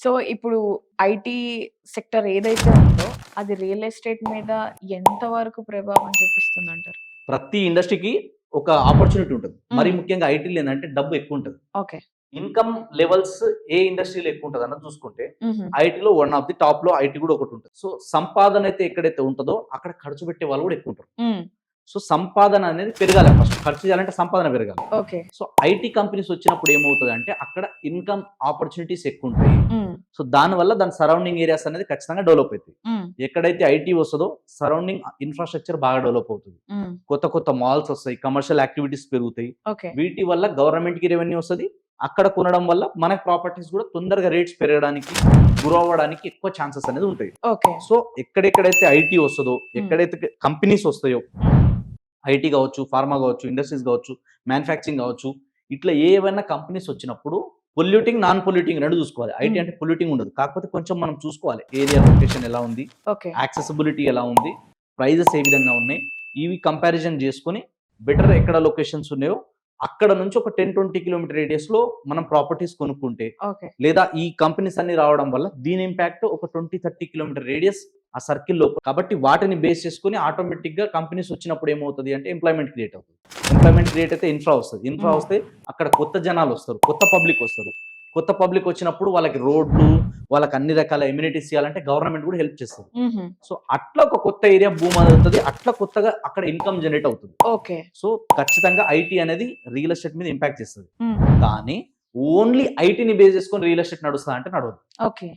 So, ఇప్పుడు IT sector ఏదైతే ఉందో, అది రియల్ ఎస్టేట్ మీద ఎంత వరకు ప్రభావం చూపిస్తుందంటారు? ప్రతి ఇండస్ట్రీకి ఒక ఆపర్చునిటీ ఉంటది. మరి హ్మ్. ముఖ్యంగా ఐటీలో ఏందంటే డబ్బు ఎక్కువుంటది. ఓకే. ఇన్‌కమ్ లెవెల్స్ ఏ ఇండస్ట్రీలో ఎక్కువుంటదన్నది చూసుకుంటే, హుహు. ఐటీలో వన్ ఆఫ్ ది టాప్‌లో ఐటీ కూడా ఒకటుంటది. సో, సంపాదన అయితే ఎక్కడైతే ఉంటదో, అక్కడ ఖర్చు పెట్టే వాళ్ళు కూడా ఎక్కువుంటారు. హ్మ్. సో, సంపాదన అనేది పెరగాలి ఫస్ట్. ఖర్చు చేయాలంటే సంపాదన పెరగాలి. ఓకే. సో, ఐటీ కంపెనీస్ వచ్చినప్పుడు ఏమవుతదంటే, అక్కడ ఇన్‌కమ్ ఆపర్చునిటీస్ ఎక్కువుంటాయి. హ్మ్. సో, దానివల్ల దాని సరౌండింగ్ ఏరియాస్ అనేది ఖచ్చితంగా డెవలప్ అయితాయి. హ్మ్. ఎక్కడైతే ఐటీ వస్తదో, సరౌండింగ్ ఇన్‌ఫ్రాస్ట్రక్చర్ బాగా డెవలప్ అవుతది. హ్మ్. కొత్త కొత్త మాల్స్ వస్తాయి. కమర్షియల్ యాక్టివిటీస్ పెరుగుతాయి. ఓకే. వీటి వల్ల గవర్నమెంట్‌కి రెవెన్యూ వస్తది. అక్కడ కొనడం వల్ల మనకి ప్రాపర్టీస్ కూడా తొందరగా రేట్స్ పెరగడానికి, గ్రో అవ్వడానికి ఎక్కువ ఛాన్సెస్ అనేది ఉంటాయి. ఓకే. సో, ఎక్కడెక్కడైతే ఐటీ వస్తదో, హ్మ్. ఎక్కడైతే కంపెనీస్ వస్తాయో, హ్మ్. ఐటీ గావచ్చు, ఫార్మా గావచ్చు, ఇండస్ట్రీస్ గావచ్చు, మ్యానుఫ్యాక్చరింగ్ గావచ్చు, ఇట్లా ఏవైనా కంపెనీస్ వచ్చినప్పుడు పొల్యూటింగ్, నాన్ పొల్యూటింగ్ 2 చూసుకోవాలి. ఐటీ హ్మ్. అంటే పొల్యూటింగ్ ఉండదు. కాకపోతే కొంచెం మనం చూసుకోవాలి. ఏరియా లొకేషన్ ఎలా ఉంది? ఓకే. యాక్సెసిబిలిటీ ఎలా ఉంది? ప్రైజెస్ ఏ విధంగా ఉన్నాయి? ఇవి కంపారిజన్ చేసుకొని బెటర్ ఎక్కడ లొకేషన్స్ ఉన్నాయో అక్కడ నుంచి ఒక 10, 20 కిలోమీటర్ రేడియస్‌లో మనం ప్రాపర్టీస్ కొనుక్కుంటే, ఓకే. లేదా ఈ కంపెనీస్ అన్ని రావడం వల్ల దీని ఇంపాక్ట్ ఒక 20, 30 కిలోమీటర్ రేడియస్ ఆ సర్కిల్‌లో. కాబట్టి వాటిని బేస్ చేసుకొని ఆటోమేటిక్‌గా కంపెనీస్ వచ్చినప్పుడు ఏమవుతది అంటే ఎంప్లాయ్‌మెంట్ క్రియేట్ అవుతది. ఎంప్లాయ్‌మెంట్ క్రియేట్ అయితే ఇన్ఫ్రా వస్తది. ఇన్ఫ్రా హ్మ్. వస్తే అక్కడ కొత్త జనాలొస్తారు. కొత్త పబ్లిక్ వస్తారు. కొత్త పబ్లిక్ వచ్చినప్పుడు వాళ్ళకి రోడ్లు, వాళ్ళకి అన్ని రకాల ఎమ్యూనిటీస్ ఇయ్యాలంటే గవర్నమెంట్ కూడా హెల్ప్ చేస్తది. హుహు. సో, అట్లా ఒక కొత్త ఏరియా బూమ్ అవుతది. అట్లా కొత్తగా అక్కడ ఇన్‌కమ్ జనరేట్ అవుతది. ఓకే. సో, ఖచ్చితంగా ఐటీ అనేది రియల్ ఎస్టేట్ మీద ఇంపాక్ట్ చేస్తది. హ్మ్. కానీ ఓన్లీ ఐటీని బేస్ చేసుకొని రియల్ ఎస్టేట్ నడుస్తదా అంటే నడవదు. ఓకే.